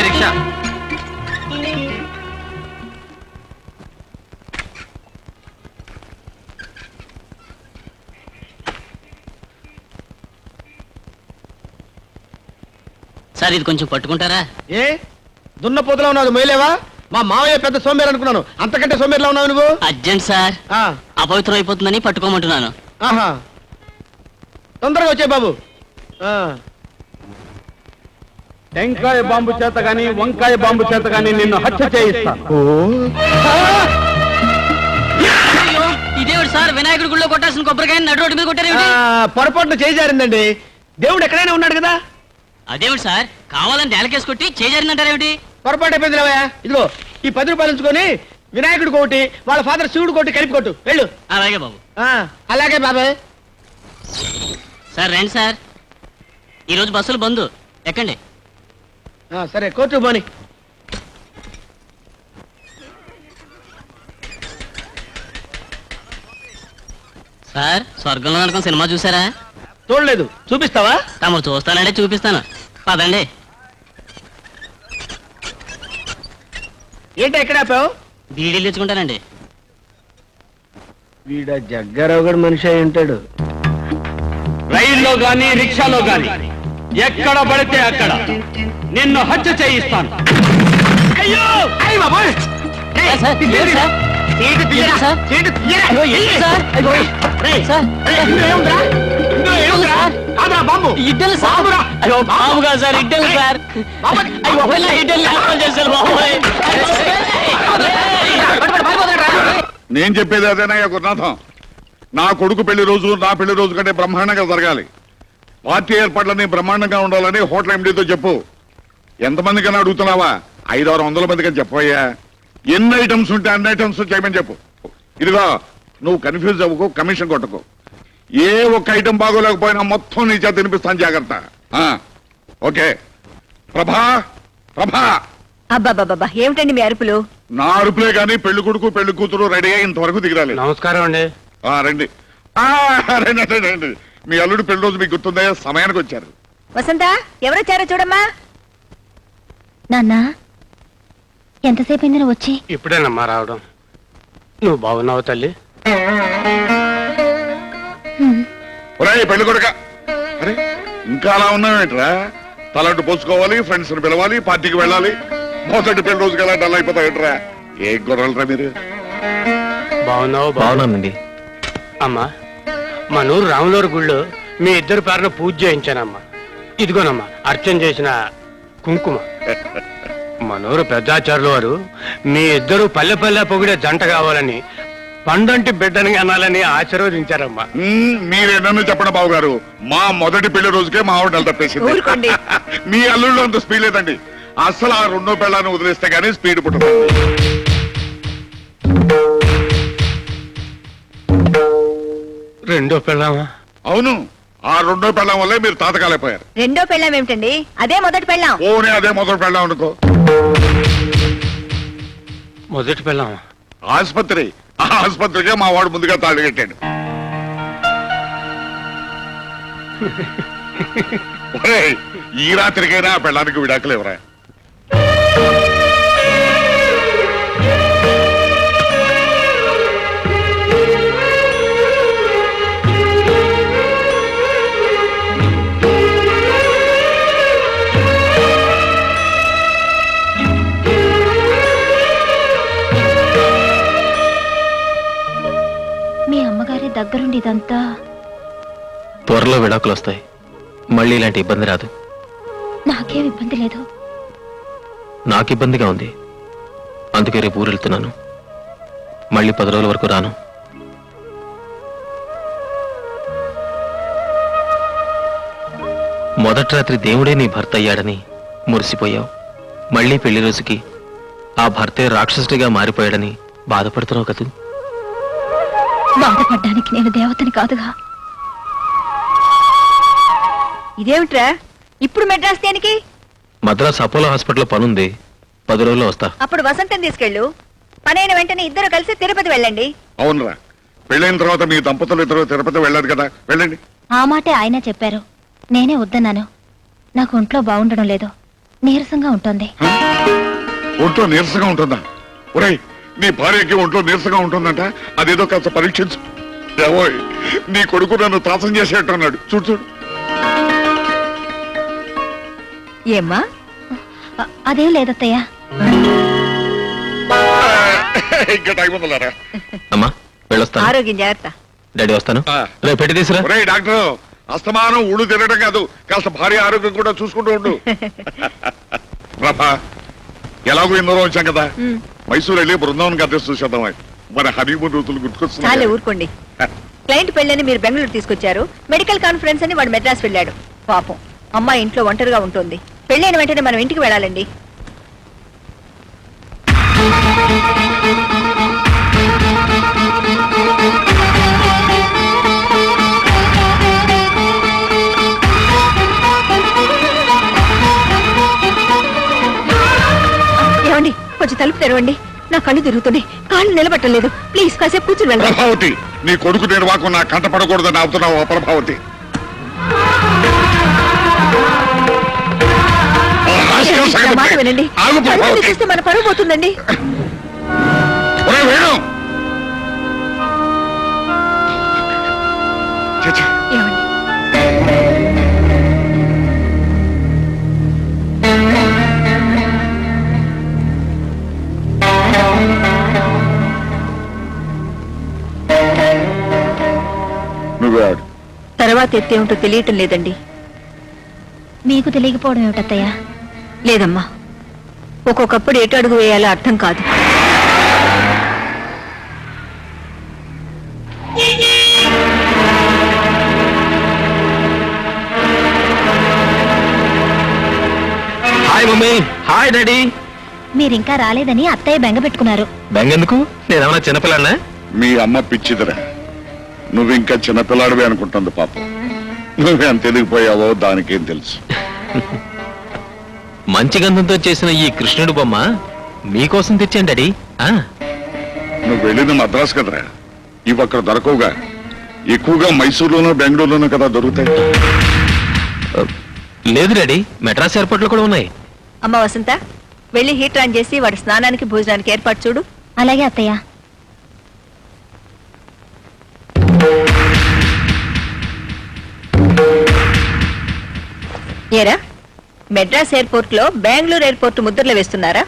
Rickshaw sir ఇది కొంచెం పట్టుకుంటారా? ఏ దున్నపోతులా ఉన్నావు, మేలేవా? మా మావయ్య పెద్ద సోమేరు అనుకున్నాను, అంతకంటే సోమేరులా ఉన్నావు నువ్వు. అర్జెంట్ సార్, అపవిత్రం అయిపోతుందని పట్టుకోమంటున్నాను. ఆహా, తొందరగా వచ్చే బాబు. టెంకాయ బాంబు చేత గాని వంకాయ బాంబు చేత గాని నిన్ను హత్య చేయిస్తాను. ఇదేవిడు సార్, వినాయకుడి గుళ్ళో కొట్టాల్సిన కొబ్బరికాయ నడు రోడ్డు మీద కొట్టారేమిటి? పొరపాటున చేజారిందండి. దేవుడు ఎక్కడైనా ఉన్నాడు కదా. అదేవిడు సార్, కావాలని నేలకేసి కొట్టి చేజారిందంటారేమిటి? పొరపాటు అయిపోయింది రావయ్య. ఇదిగో ఈ 10 రూపాయలు ఉంచుకొని వినాయకుడికి ఒకటి, వాళ్ళ ఫాదర్ శివుడు కొట్టి కలిపి కొట్టు, వెళ్ళు. అలాగే బాబు. అలాగే బాబాయ్. సార్ రండి సార్, ఈరోజు బస్సులు బంద్, ఎక్కండి. సరే, కోర్టు పోని. సార్, స్వర్గంలో నరకం సినిమా చూసారా? చూడలేదు, చూపిస్తావా? తమరు చూస్తానంటే చూపిస్తాను, పదండి. ఏంటి ఎక్కడ ఆపావు? బీడీలు తెచ్చుకుంటానండి. వీడ జగ్గారావు గడు మనిషి అయి ఉంటాడు. రైల్లో గాని రిక్షాలో గాని ఎక్కడ పడితే అక్కడ నిన్ను హత్య చేయిస్తాను. అయ్యో అయ్య బాబోయ్! నేను చెప్పేది అదేనయ్యా గురునాథం. నా కొడుకు పెళ్లి రోజు నా పెళ్లి రోజు కంటే బ్రహ్మాండంగా జరగాలి. పార్టీ ఏర్పాట్లన్నీ బ్రహ్మాండంగా ఉండాలని హోటల్ ఎండీతో చెప్పు. ఎంతమందికన్నా అడుగుతున్నావా? 500-600 మందికని చెప్పయ్యా. ఎన్ని ఐటమ్స్ ఉంటే అన్ని ఐటమ్స్ చేయమని చెప్పు. ఇదిగో, నువ్వు కన్ఫ్యూజ్ అవ్వకు, కమిషన్ కొట్టకు. ఏ ఒక్క ఐటమ్ బాగోలేకపోయినా మొత్తం నీ చేత తినిపిస్తాను, జాగ్రత్త. ఓకే. ప్రభా, ప్రభా. అబ్బాబాబా, ఏమిటండి మీ అరుపులు? నా అరుపులే గాని పెళ్లి కొడుకు పెళ్లి కూతురు రెడీ అయ్యి ఇంతవరకు దిగిరాలి. నమస్కారం అండి. రండి. రండి రండి. మీ అల్లుడు పెళ్లి రోజు మీకు గుర్తుందా? సమయానికి వచ్చారు. వసంత, ఎవరొచ్చారో చూడమ్మా. నాన్న, ఎంతసేపు అయింది నువ్వు వచ్చి? ఇప్పుడేనమ్మా రావడం. నువ్వు బాగున్నావు తల్లి? ఒరేయ్ పెళ్లి కొడుక, అరే ఇంకా అలా ఉన్నావేంట్రా? తలంటు పోసుకోవాలి, ఫ్రెండ్స్ ని పిలవాలి, పార్టీకి వెళ్ళాలి. మొదటి పెళ్లి రోజుకి ఎలా డల్ అయిపోతావేంట్రా? ఏ గొర్రెలరా మీరు? బాగున్నావు? బాగున్నానండి. అమ్మా, మా నూరు రాములూరు గుళ్ళో మీ ఇద్దరు పేరున పూజ చేయించానమ్మా. ఇదిగోనమ్మా అర్చన చేసిన కుంకుమ. మనూరు పెద్దాచారులు వారు మీ ఇద్దరు పల్లె పల్లె పొగిడే జంట కావాలని, పండంటి బిడ్డని అనాలని ఆశీర్వదించారమ్మా. మీరేనన్ను చెప్పండి బాబు గారు, మా మొదటి పెళ్లి రోజుకే మా ఆవిడ తప్పేసింది. మీ అల్లుళ్ళు అంత స్పీడ్ లేదండి. అసలు ఆ 2వ పెళ్ళాన్ని వదిలేస్తే గానీ స్పీడ్ పుట్టదు. రెండో పెళ్ళామా? అవును, ఆ 2వ పెళ్ళం వల్లే మీరు తాతకాలైపోయారు. రెండో పెళ్ళాం ఏమిటండి? అదే మొదటి పెళ్ళాం. ఓనే అదే మొదటి పెళ్ళం అనుకో. మొదటి పెళ్ళామా? ఆసుపత్రి, ఆ ఆసుపత్రికే మా వాడు ముందుగా తాళి కట్టాడు. ఈ రాత్రికైనా ఆ పెళ్ళానికి విడాకులు ఎవరా? మీ అమ్మగారి దగ్గరుండి ఇదంతా. త్వరలో విడాకులు వస్తాయి, మళ్ళీ ఇలాంటి ఇబ్బంది రాదు. నాకేం ఇబ్బంది లేదు. నాకు ఇబ్బందిగా ఉంది, అందుకే రేపు ఊరు వెళ్తున్నాను. మళ్ళీ 10 రోజుల వరకు రాను. మొదటి రాత్రి దేవుడే నీ భర్త అయ్యాడని మురిసిపోయావు. మళ్ళీ పెళ్లి రోజుకి ఆ భర్తే రాక్షసుడిగా మారిపోయాడని బాధపడుతున్నావు కదూ. బాధపడ్డానికి నేను దేవతని కాదుగా. ఇదేమిట్రా ఇప్పుడు మెడ్రాస్ దేనికి? మద్రాస్ అపోలో హాస్పిటల్లో పనుంది, 10 రోజుల్లో వస్తా. అప్పుడు వసంతం తీసుకెళ్ళు. పనైన వెంటనే ఇద్దరు కలిసి తిరుపతి వెళ్ళండి. అవునరా, పెళ్ళైన తర్వాత మీ దంపతులు ఇద్దరు తిరుపతి వెళ్ళారు కదా, వెళ్ళండి. ఆ మాటే ఆయన చెప్పారు, నేనే వద్దన్నాను. నాకు ఒంట్లో బాగుండడం లేదు, నీరసంగా ఉంటుంది. హ? ఒంట్లో నీరసంగా ఉంటుందా? ఒరేయ్, నీ భార్యకి ఒంట్లో నీరసంగా ఉంటుందంట, అదేదో కాస్త పరీక్షించు. ఏవోయ్, నీ కొడుకు నన్ను త్రాసం చేసేట్టున్నాడు. చూడు చూడు. ఏమ్మా? అదేం లేదత్తయ్య. ఇంకా టైం ఉందలారా. అమ్మా వెళ్ళొస్తాను. ఆరోగ్యం జాగ్రత్త. డాడీ వస్తాను. ఆ. రేపు పెట్టి తీసురా. ఒరేయ్ డాక్టర్, అస్తమానం ఊళ్ళు తిరగడం కాదు, కాస్త భార్య ఆరోగ్యం కూడా చూసుకుంటూ ఉండు. ప్రభా, ఎలాగో ఎన్నో వచ్చాం కదా, మైసూరు వెళ్ళి బృందావన్ గద్దె చూసేద్దాం. మన హనీమూన్ రోజులు చాలే గుర్తుకొస్తున్నాయి. ఊరుకోండి. క్లయింట్ పెళ్ళని మీరు బెంగళూరు తీసుకొచ్చారు, మెడికల్ కాన్ఫరెన్స్ అని వాడు మెడ్రాస్ వెళ్ళాడు. పాపం అమ్మాయి ఇంట్లో ఒంటరిగా ఉంటుంది. పెళ్ళైన వెంటనే మనం ఇంటికి వెళ్ళాలండి. ఏమండి, కొంచెం తలుపు తెరవండి. నా కళ్ళు తిరుగుతున్నాయి, కాళ్ళు నిలబట్టలేదు. ప్లీజ్ కాసేపు కూర్చుని వెళ్ళండి. ప్రభావతి, నీ కొడుకు నిర్వాహకం నా కంట పడకూడదని ఆపుతున్నావు. ప్రభావతి, నా మాట వినండి. ఆగు కళ్ళు ప్రభావతి. చూస్తే మన పరువు పోతుందండి. ఒరేయ్ వేణు. ఛీ, ఛీ. ఏమండి, నువ్వే ఆడు. తర్వాత ఎత్తేమిటో తెలియటం లేదండి. మీకు తెలియకపోవడం ఏమిటత్తయ్యా? లేదమ్మా, ఒక్కొక్కప్పుడు ఎటు అడుగు వేయాలో అర్థం కాదు. Hi mummy. Hi daddy. మీరింకా రాలేదని అత్తయ్య బెంగ పెట్టుకున్నారు. బెంగెందుకు? నేనేమన్నా చిన్నపిల్లన్నా? మీ అమ్మ పిచ్చిదిరా, నువ్వింకా చిన్నపిల్లాడివే అనుకుంటుంది పాపం. నువ్వేం తెలియపోయావో దానికేం తెలుసు. మంచి గంధంతో చేసిన ఈ కృష్ణుడు బొమ్మ మీకోసం తెచ్చాను డాడీ. నువ్వు వెళ్ళింది మద్రాసు కదరా, ఇవి అక్కడ దొరకవుగా. ఎక్కువగా మైసూరులోనూ బెంగళూరులోనూ కదా దొరుకుతాయి. లేదు డాడీ, మెడ్రాస్ ఎయిర్పోర్ట్లో కూడా ఉన్నాయి. అమ్మ వసంత, వెళ్ళి హీటర్ ఆన్ చేసి వాడి స్నానానికి భోజనానికి ఏర్పాటు చూడు. అలాగే అత్తయ్య. ఏరా, మెడ్రాస్ ఎయిర్పోర్ట్ లో బెంగళూరు ఎయిర్పోర్ట్ ముద్రలు వేస్తున్నారా?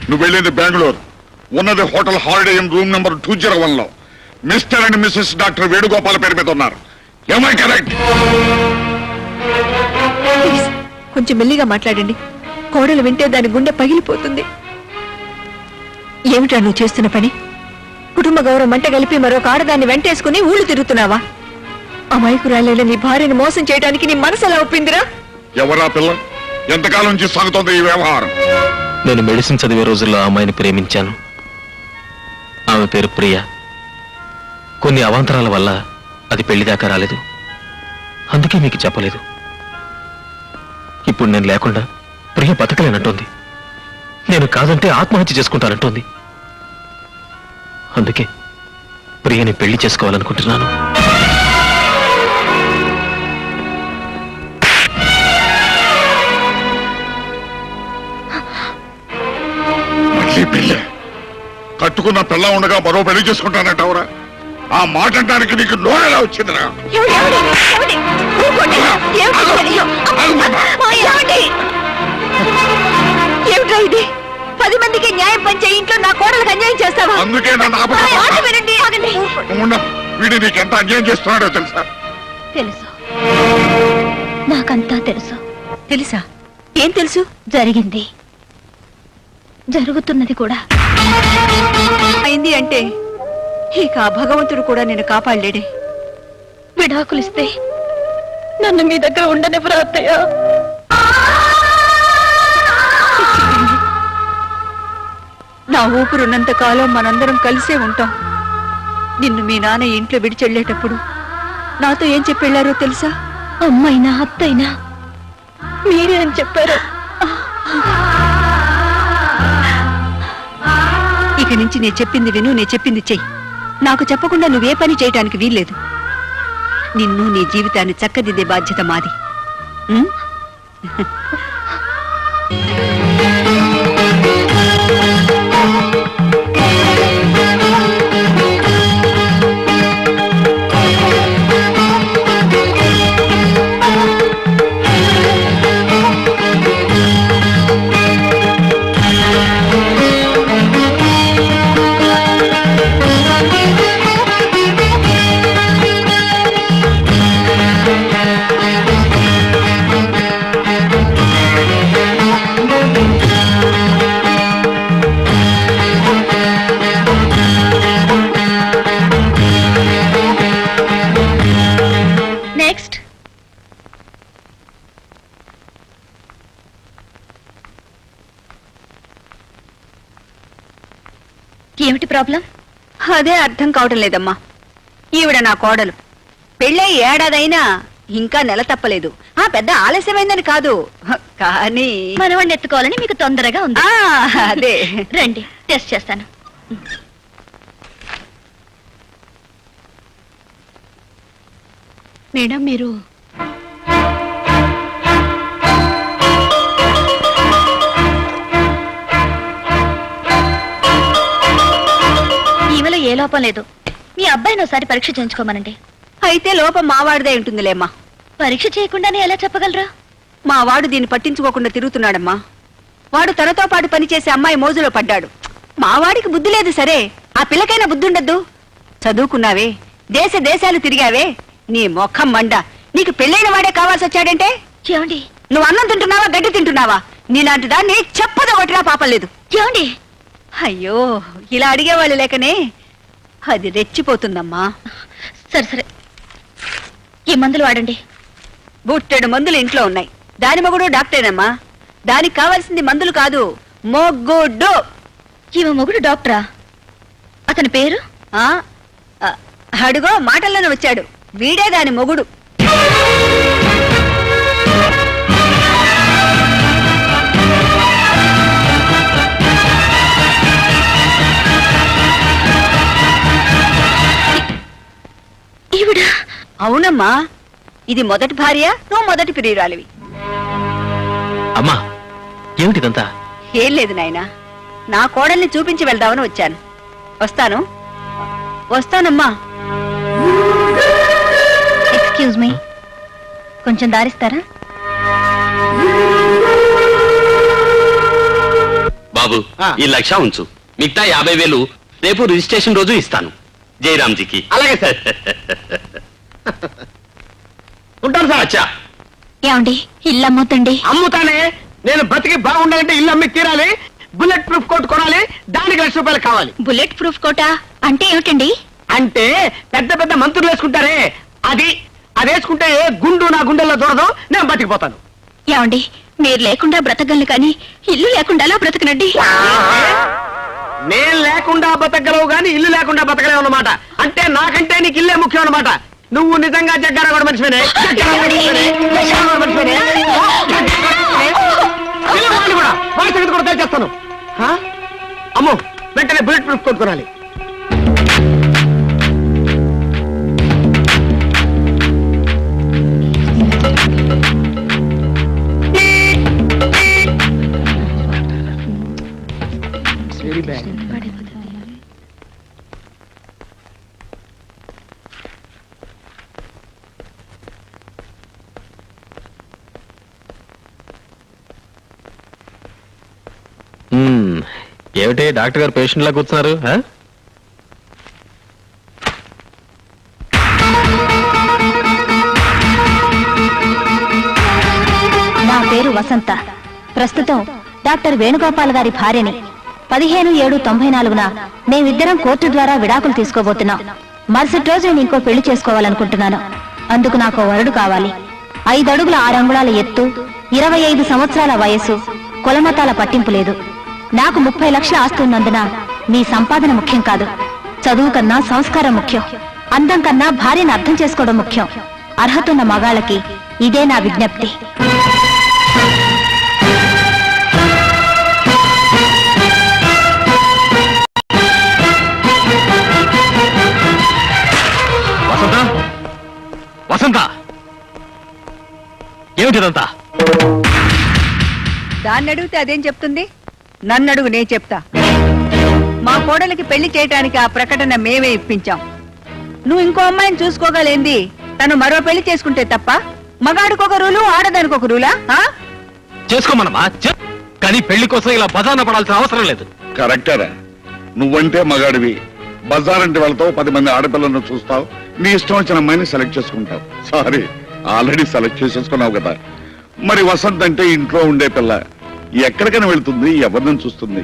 నువ్వు వెళ్ళింది బెంగళూరు, ఉన్నది hotel Holiday Inn room number 201 లో. Mister and missus doctor Venugopal పేరు మీద ఉన్నారు. Am I correct? ప్లీజ్, కొంచెం మెల్లిగా మాట్లాడండి. కోడలు వింటే దాని గుండె పగిలిపోతుంది. ఏమిటా నువ్వు చేస్తున్న పని? కుటుంబ గౌరవం మంట కలిపి మరొక ఆడదాన్ని వెంటేసుకుని ఊళ్ళు తిరుగుతున్నావా? అమాయకురాలైన నీ భార్యను మోసం చేయడానికి నీ మనసు ఎలా ఒప్పిందిరా? ఎవరా పిల్ల? ఎంతకాలం నుంచి సాగుతోంది ఈ వ్యవహారం? నేను మెడిసిన్ చదివే రోజుల్లో ఆ అమ్మాయిని ప్రేమించాను. ఆమె పేరు ప్రియ. కొన్ని అవాంతరాల వల్ల అది పెళ్లి దాకా రాలేదు. అందుకే మీకు చెప్పలేదు. ఇప్పుడు నేను లేకుండా ప్రియ బతకలేనంటోంది. నేను కాదంటే ఆత్మహత్య చేసుకుంటానంటోంది. అందుకే ప్రియని పెళ్లి చేసుకోవాలనుకుంటున్నాను. మళ్ళీ పెళ్ళి? కట్టుకున్న పిల్ల ఉండగా మరో పెళ్లి చేసుకుంటానంటావురా? ఆ మాట అంటానికి నీకు నోరెలా వచ్చిందిరా? ఏమిట్రా ఇది? 10 మందికి న్యాయం పంచే ఇంట్లో నా కోడలకు అన్యాయం చేస్తావా? అందుకే నన్ను నా మాట వినండి. ఆగండి. వీడు నీకెంత అన్యాయం చేస్తున్నాడో తెలుసా? తెలుసు, నాకంతా తెలుసు. తెలుసా? ఏం తెలుసు? జరిగింది, జరుగుతున్నది కూడా. అయింది అంటే ఇక ఆ భగవంతుడు కూడా నేను కాపాడలేడే. విడాకులిస్తే నన్ను మీ దగ్గర ఉండనివ్వరా అత్తయ్య? నా ఊపిరున్నంత కాలం మనందరం కలిసే ఉంటాం. నిన్ను మీ నాన్న ఇంట్లో విడిచెళ్ళేటప్పుడు నాతో ఏం చెప్పెళ్ళారో తెలుసా? అమ్మైనా అత్తైనా మీరే అని చెప్పారు. ఇప్పటి నుంచి నేను చెప్పింది విను, నేను చెప్పింది చెయ్యి. నాకు చెప్పకుండా నువ్వే పని చేయటానికి వీల్లేదు. నిన్ను నీ జీవితాన్ని చక్కదిద్దే బాధ్యత మాది. ఉం? నెక్స్ట్. ఏమిటి ప్రాబ్లం? అదే అర్థం కావటం లేదమ్మా. ఈవిడ నా కోడలు. పెళ్ళై ఏడాదైనా ఇంకా నెల తప్పలేదు. ఆ పెద్ద ఆలస్యమైందని కాదు, కానీ మనవాడిని ఎత్తుకోవాలని మీకు తొందరగా ఉంది. అదే. రండి, టెస్ట్ చేస్తాను. మేడం, మీరు ఈమెలో ఏ లోపం లేదు. మీ అబ్బాయిని ఒకసారి పరీక్ష చేయించుకోమనండి. అయితే లోపం మావాడిదే ఉంటుందిలేమ్మా. పరీక్ష చేయకుండానే ఎలా చెప్పగలరా? మా వాడు దీన్ని పట్టించుకోకుండా తిరుగుతున్నాడమ్మా. వాడు తనతో పాటు పనిచేసే అమ్మాయి మోజులో పడ్డాడు. మావాడికి బుద్ధి లేదు సరే, ఆ పిల్లకైనా బుద్ధి ఉండద్దు. చదువుకున్నావే, దేశాలు తిరిగావే, నీ మొఖం మండ. నీకు పెళ్ళైన వాడే కావాల్సి వచ్చాడంటే ఏమండి? నువ్వు అన్నం తింటున్నావా, గడ్డి తింటున్నావా? నీలాంటి దాన్ని చెప్పదు ఒకటిరా పాపం లేదు. ఏమండి? అయ్యో, ఇలా అడిగేవాళ్ళు లేకనే అది రెచ్చిపోతుందమ్మా. సరే సరే, ఈ మందులు వాడండి. బుట్టెడు మందులు ఇంట్లో ఉన్నాయి. దాని మొగుడు డాక్టరేనమ్మా. దానికి కావాల్సింది మందులు కాదు, మొగ్గుడు. ఈమె మొగుడు డాక్టరా? అతని పేరు? ఆ అడుగో మాటల్లోనే వచ్చాడు. వీడే దాని మొగుడు. ఈవిడ? అవునమ్మా, ఇది మొదటి భార్య, నువ్వు మొదటి ప్రియురాలివి. అమ్మా, ఏమిటిదంతా? ఏం లేదు నాయనా, నా కోడల్ని చూపించి వెళ్దామని వచ్చాను. వస్తానమ్మా. ఎక్స్క్యూజ్ మీ, కొంచెం దారిస్తారా? బాబు, ఈ 1,00,000 ఉంచు. మిగతా 50,000 రేపు రిజిస్ట్రేషన్ రోజు ఇస్తాను జయరామ్జీకి. అలాగే సార్. ఉంటాను సార్. అచ్చా, ఏమండి, ఇల్లు అమ్ముతండి. అమ్ముతానే. నేను బతికి బాగుండాలంటే ఇల్లు అమ్మి తీరాలి. బుల్లెట్ ప్రూఫ్ కోట్ కొనాలి. దానికి ₹1,00,000 కావాలి. బుల్లెట్ ప్రూఫ్ కోటా అంటే ఏమిటండి? అంటే పెద్ద పెద్ద మంత్రులు వేసుకుంటారే, అది వేసుకుంటే ఏ గుండు నా గుండెల్లో దూరదు. నేను బతికిపోతాను. ఏమండి, మీరు లేకుండా బ్రతకగలను కానీ ఇల్లు లేకుండా అలా బ్రతకనండి. నేను లేకుండా బతకగలవు గాని ఇల్లు లేకుండా బతకలేవు అన్నమాట. అంటే నాకంటే నీకు ఇల్లే ముఖ్యం అన్నమాట. నువ్వు నిజంగా జగ్గారాగూడ మనిషివేనే? వాళ్ళ సంగతి కూడా తెలిచేస్తాను. అమ్మో, వెంటనే బుల్లెట్ ప్రూఫ్ కోట్ కొనాలి. Very bad. ఏమిటి డాక్టర్ గారు పేషెంట్ లా కూర్చున్నారు? నా పేరు వసంత. ప్రస్తుతం డాక్టర్ వేణుగోపాల్ గారి భార్యని. 15/7/94 మేమిద్దరం కోర్టు ద్వారా విడాకులు తీసుకోబోతున్నాం. మరుసటి రోజు నేను ఇంకో పెళ్లి చేసుకోవాలనుకుంటున్నాను. అందుకు నాకు వరుడు కావాలి. 5 అడుగుల 6 అంగుళాల ఎత్తు, 25 సంవత్సరాల వయస్సు, కులమతాల పట్టింపు లేదు. నాకు 30 లక్షల ఆస్తి ఉన్నందున మీ సంపాదన ముఖ్యం కాదు. చదువు కన్నా సంస్కారం ముఖ్యం. అందం కన్నా భార్యను అర్థం చేసుకోవడం ముఖ్యం. అర్హతున్న మగాళ్ళకి ఇదే నా విజ్ఞప్తి. దాన్ని అడిగితే అదేం చెప్తుంది? నన్ను అడుగు, నేను చెప్తా. మా కోడలికి పెళ్లి చేయటానికి ఆ ప్రకటన మేమే ఇప్పించాం. నువ్వు ఇంకో అమ్మాయిని చూసుకోగలేంది తను మరో పెళ్లి చేసుకుంటే తప్ప? మగాడికొక రూలు, ఆడదానికి ఒక రూలా? చేసుకోమనమా కానీ పెళ్లి కోసం ఇలా బజార్న పడాల్సిన అవసరం లేదు. కరెక్టరా? నువ్వంటే మగాడివి, బజారంటే వెళ్తావు, 10 మంది ఆడపిల్లలను చూస్తావు, నీ ఇష్టం వచ్చిన అమ్మాయిని సెలెక్ట్ చేసుకుంటావు. సారీ, ఆల్రెడీ సెలెక్ట్ చేసేసుకున్నావు కదా. మరి వసంత్ అంటే ఇంట్లో ఉండే పిల్ల, ఎక్కడికైనా వెళ్తుంది, ఎవరిని చూస్తుంది.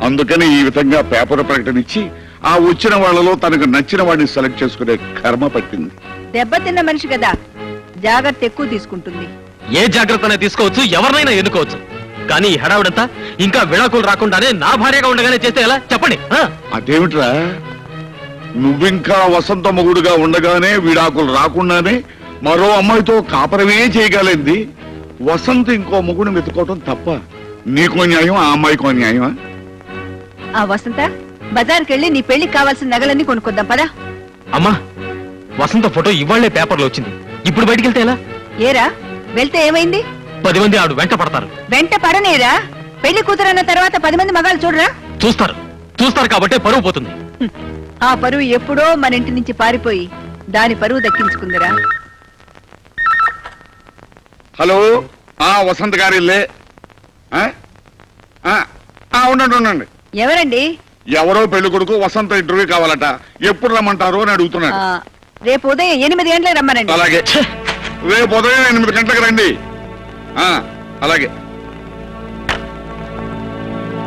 అందుకని ఈ విధంగా పేపర్ ప్రకటన ఇచ్చి ఆ వచ్చిన వాళ్ళలో తనకు నచ్చిన వాడిని సెలెక్ట్ చేసుకునే కర్మ పట్టింది. దెబ్బతిన్న మనిషి కదా, జాగ్రత్త ఎక్కువ తీసుకుంటుంది. ఏ జాగ్రత్తనే తీసుకోవచ్చు, ఎవరినైనా ఎన్నుకోవచ్చు. కానీ ఈ హడావిడంతా ఇంకా విడాకులు రాకుండానే నా భార్యగా ఉండగానే చేస్తే ఎలా చెప్పండి? అదేమిట్రా, నువ్వింకా వసంత మొగుడుగా ఉండగానే విడాకులు రాకుండానే మరో అమ్మాయితో కాపరమే చేయగలింది. వసంత్ ఇంకో మొగుడు వెతుకోవటం తప్ప? నీకో న్యాయం, ఆ అమ్మాయికో న్యాయమా? ఆ వసంత, బజార్కి వెళ్ళి నీ పెళ్లికి కావాల్సిన నగలన్నీ కొనుక్కొద్దాం పదా. అమ్మా, వసంత ఫోటో ఇవాళ్లే పేపర్లో వచ్చింది, ఇప్పుడు బయటికి వెళ్తే ఎలా? ఏరా, వెళ్తే ఏమైంది? 10 మంది ఆడు వెంట పడతారు. వెంట పడనేరా? పెళ్లి కూతురన్న తర్వాత 10 మంది మగాళ్ళు చూడరా? చూస్తారు కాబట్టి పరువు పోతుంది. ఆ పరువు ఎప్పుడో మన ఇంటి నుంచి పారిపోయి దాని పరువు దక్కించుకుందిరా. హలో, వసంత్ గారి ఇల్లే? ఉండండి ఉండండి. ఎవరండి? ఎవరో పెళ్లి కొడుకు వసంత ఇంటర్వ్యూ కావాలట, ఎప్పుడు రమ్మంటారు అని అడుగుతున్నాడు. రేపు ఉదయం 8 గంటలకు రమ్మనండి. అలాగే, రేపు ఉదయం 8 గంటలకు రండి. అలాగే.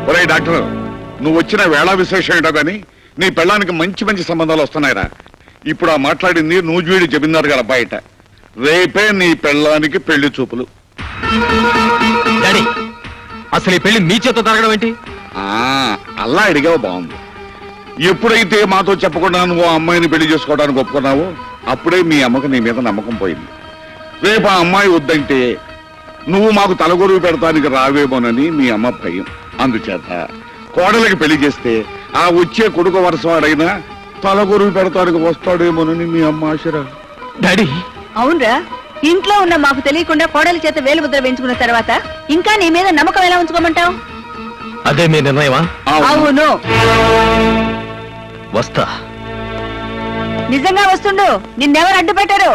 ఒరే డాక్టర్, నువ్వు వచ్చిన వేళ విశేషం ఏంటో కానీ నీ పెళ్ళానికి మంచి మంచి సంబంధాలు వస్తున్నాయిరా. ఇప్పుడు ఆ మాట్లాడింది నూజివీడి జమీందారు గారు బయట. రేపే నీ పెళ్ళానికి పెళ్లి చూపులు. డాడీ, అసలు ఈ పెళ్లి మీ చేత జరగడం ఏంటి? అలా అడిగావు, బాగుంది. ఎప్పుడైతే మాతో చెప్పకుండా నువ్వు ఆ అమ్మాయిని పెళ్లి చేసుకోవడానికి ఒప్పుకున్నావో అప్పుడే మీ అమ్మకు నీ మీద నమ్మకం పోయింది. రేపు ఆ అమ్మాయి వద్దంటే నువ్వు మాకు తలగొరువు పెడతానికి రావేమోనని మీ అమ్మ భయం. అందుచేత కోడలికి పెళ్లి చేస్తే ఆ వచ్చే కొడుకు వరుసవాడైనా తలగొరువు పెడతానికి వస్తాడేమోనని మీ అమ్మ ఆశరా. డాడీ, అవునరా, ఇంట్లో ఉన్న మాకు తెలియకుండా కోడలి చేత వేలుముద్ర వేయించుకున్న తర్వాత ఇంకా నీ మీద నమ్మకం ఎలా ఉంచుకోమంటావు? అదే మీ నిర్ణయమా? అవును. వస్తా. నిజంగా వస్తుండు, నిన్నెవరు అడ్డు పెట్టారు?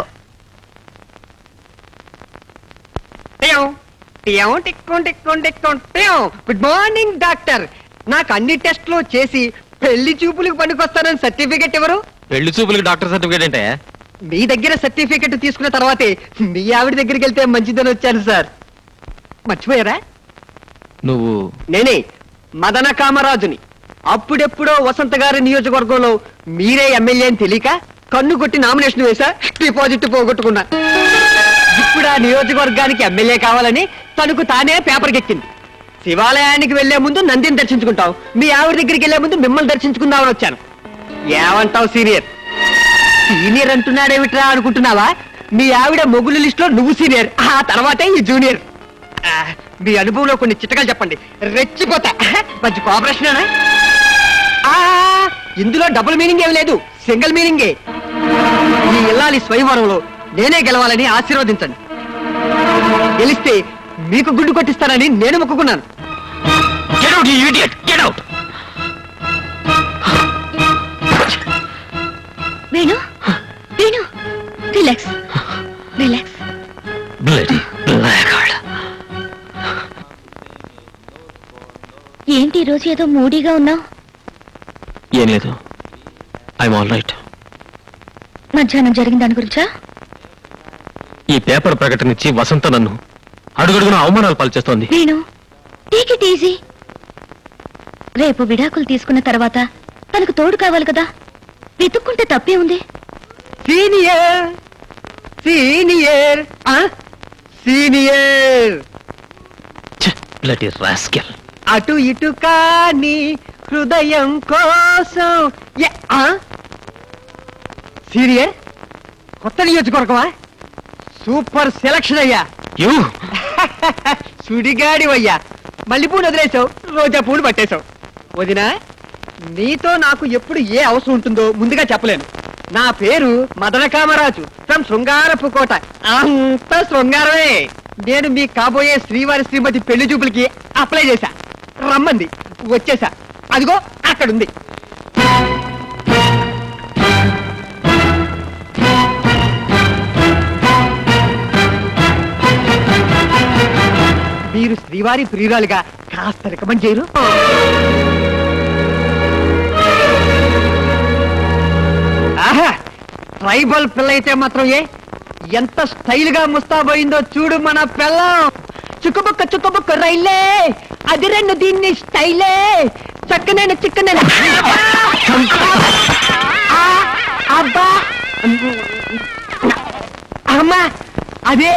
Good morning doctor. నాకు అన్ని టెస్టులు చేసి పెళ్లి చూపులకు పనికొస్తానని సర్టిఫికెట్ ఎవరు? పెళ్లి చూపులకి డాక్టర్ సర్టిఫికేట్ అంటే? మీ దగ్గర సర్టిఫికెట్ తీసుకున్న తర్వాతే మీ ఆవిడ దగ్గరికి వెళ్తే మంచిదని వచ్చాను సార్. మర్చిపోయారా? నువ్వు? నేనే మదన కామరాజుని. అప్పుడెప్పుడో వసంత గారి నియోజకవర్గంలో మీరే ఎమ్మెల్యే అని తెలియక కన్ను కొట్టి నామినేషన్ వేసా, డిపాజిట్ పోగొట్టుకున్నా. ఇప్పుడు ఆ నియోజకవర్గానికి ఎమ్మెల్యే కావాలని తనకు తానే పేపర్కి ఎక్కింది. శివాలయానికి వెళ్లే ముందు నందిని దర్శించుకుంటాం, మీ ఆవిడ దగ్గరికి వెళ్లే ముందు మిమ్మల్ని దర్శించుకుందామని వచ్చాను. ఏమంటావు సీనియర్? సీనియర్ అంటున్నాడేమిట్రా అనుకుంటున్నావా? మీ ఆవిడ మొగులు లిస్ట్ లో నువ్వు సీనియర్, ఆ తర్వాతే ఈ జూనియర్. మీ అనుభవంలో కొన్ని చిట్టకాలు చెప్పండి, రెచ్చిపోతా. మంచి కోఆపరేషన్. ఇందులో డబుల్ మీనింగ్ ఏమి లేదు, సింగిల్ మీనింగే. ఈ ఇల్లాలి స్వయంవరంలో నేనే గెలవాలని ఆశీర్వదించండి. గెలిస్తే మీకు గుడ్డు కొట్టిస్తానని నేను మొక్కుకున్నాను. Get out, you idiot! Get out! Venu, Venu, relax, relax. Bloody blackguard. ఏంటి ఈరోజు ఏదో మూడీగా ఉన్నావు? ఏం లేదు, ఐఎమ్ ఆల్ రైట్. మధ్యాహ్నం జరిగిన దాని గురించా? ఈ పేపర్ ప్రకటన ఇచ్చి వసంత నన్ను అడుగడుగున అవమానాలు పాల్చేస్తోంది. నేను టేక్ ఇట్ ఈజీ. రేపు విడాకులు తీసుకున్న తర్వాత తనకు తోడు కావాలి కదా, వెతుక్కుంటే తప్పే ఉంది. Senior senior senior. Bloody rascal. అటు ఇటు కాని హృదయం కోసం. సీనియర్, కొత్త నియోజకవర్గమా? సూపర్ సెలక్షన్ అయ్యా. You? సుడిగాడివయ్యా. మల్లెపూలు వదిలేసావు, రోజా పూలు పట్టేశావు. వదినా, నీతో నాకు ఎప్పుడు ఏ అవసరం ఉంటుందో ముందుగా చెప్పలేను. నా పేరు మదన కామరాజు ఫ్రమ్ శృంగారపు కోట. అంత శృంగారమే. నేను మీ కాబోయే శ్రీవారి శ్రీమతి పెళ్లి చూపులకి అప్లై చేశా, రమ్మంది, వచ్చేసా. అదిగో అక్కడుంది. మీరు శ్రీవారి ప్రియురాలుగా కాస్త రికమెండ్ చేయరు? ఆహా, ట్రైబల్ పిల్ల అయితే మాత్రం ఎంత స్టైల్ గా ముస్తాబోయిందో చూడు మన పిల్లం. చుక్కబుక్క రైలే, అది రెండు దీన్ని స్టైలే, చక్కనైన చిక్కనైన అబ్బా అమ్మా అదే.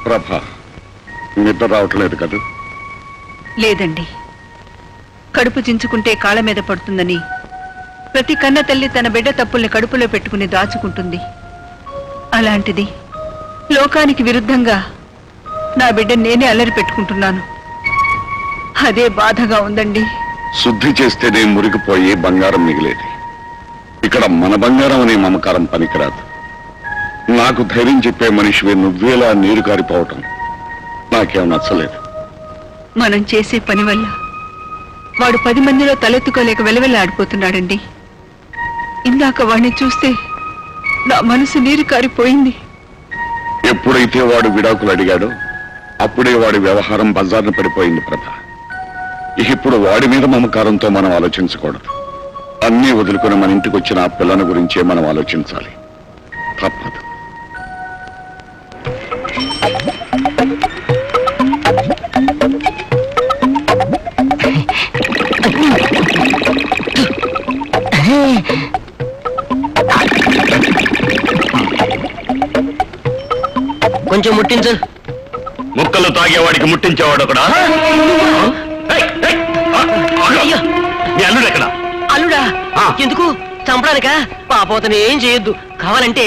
ప్రభా, నిద్ర రావట్లేదు కదా? లేదండి, కడుపు చించుకుంటే కాళ్ళ మీద పడుతుందని ప్రతి కన్న తల్లి తన బిడ్డ తప్పుల్ని కడుపులో పెట్టుకుని దాచుకుంటుంది. అలాంటిది లోకానికి విరుద్ధంగా నా బిడ్డ నేనే అల్లరి పెట్టుకుంటున్నాను. అదే బాధగా ఉందండి. శుద్ధి చేస్తేనే మురిగిపోయి బంగారం మిగిలేది. ఇక్కడ మన బంగారం అనే మమకారం పనికిరాదు. నాకు ధైర్యం చెప్పే మనిషివి నువ్వేలా నీరు కారిపోవటం నాకేం నచ్చలేదు. మనం చేసే పని వల్ల వాడు 10 మందిలో తలెత్తుకోలేక వెలవెల్లాడిపోతున్నాడండి. ఇందాక వాడిని చూస్తే నా మనసు నీరు కారిపోయింది. ఎప్పుడైతే వాడు విడాకులు అడిగాడో అప్పుడే వాడి వ్యవహారం బజార్ను పడిపోయింది ప్రభ. ఇప్పుడు వాడి మీద మమకారంతో మనం ఆలోచించకూడదు. అన్నీ వదులుకుని మన ఇంటికి వచ్చిన ఆ పిల్లని గురించే మనం ఆలోచించాలి. తప్పదు. కొంచెం ముట్టించు. ముక్కలు తాగేవాడికి ముట్టించేవాడు ఒకడా? మీ అల్లుడు ఎక్కడ? అల్లుడా? ఎందుకు చంపడానికా? పాపోతని ఏం చేయొద్దు. కావాలంటే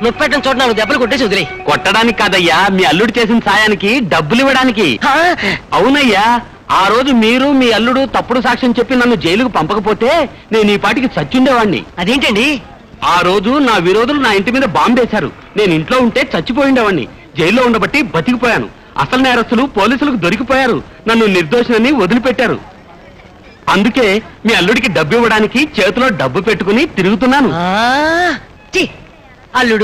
నొప్పెట్టని చోట నాకు దెబ్బలు కొట్టేసి వదిలే. కొట్టడానికి కాదయ్యా, మీ అల్లుడు చేసిన సాయానికి డబ్బులు ఇవ్వడానికి. అవునయ్యా, ఆ రోజు మీరు మీ అల్లుడు తప్పుడు సాక్ష్యం చెప్పి నన్ను జైలుకు పంపకపోతే నేను ఈ పాటికి చచ్చుండేవాణ్ణి. అదేంటండి? ఆ రోజు నా విరోధులు నా ఇంటి మీద బాంబేశారు. నేను ఇంట్లో ఉంటే చచ్చిపోయిండేవాణ్ణి. జైల్లో ఉండబట్టి బతికిపోయాను. అసలు నేరస్తులు పోలీసులకు దొరికిపోయారు. నన్ను నిర్దోషిని వదిలిపెట్టారు. అందుకే మీ అల్లుడికి డబ్బు ఇవ్వడానికి చేతిలో డబ్బు పెట్టుకుని తిరుగుతున్నాను. అల్లుడు